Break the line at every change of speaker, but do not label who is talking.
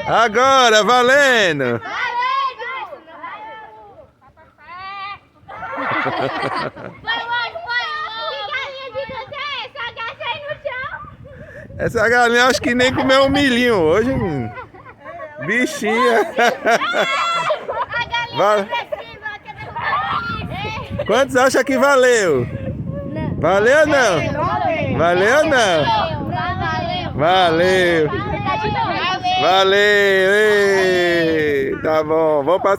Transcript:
Agora, valendo! Essa galinha acho que nem comeu um milhinho hoje, menino. Bichinha. Quantos acha que valeu? Valeu ou não? Valeu ou não? Valeu. Valeu. Ei, tá bom. Vamos passar.